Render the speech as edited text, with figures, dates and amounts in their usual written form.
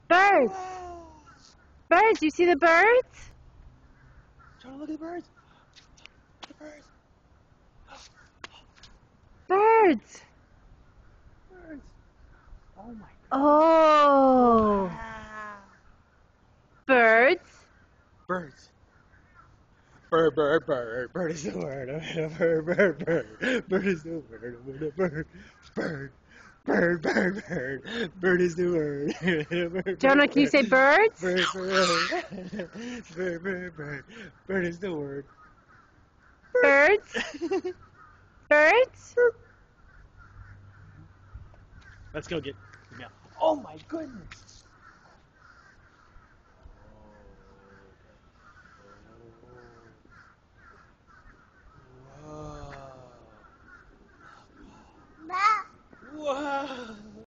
Birds. Wow. Birds. You see the birds? Jonah, look at the birds. The birds. Birds. Birds. Oh my God. Oh. Wow. Birds. Birds. Bird, bird, bird. Bird is the word. Bird, bird, bird. Bird is the word. Bird, bird. Bird, bird, bird. Bird is the word. Bird, Jonah, bird, can you bird. say birds? Bird, bird. Bird, bird, bird. Bird is the word. Birds. Birds. Let's go get the mail. Oh my goodness. Whoa. Wow.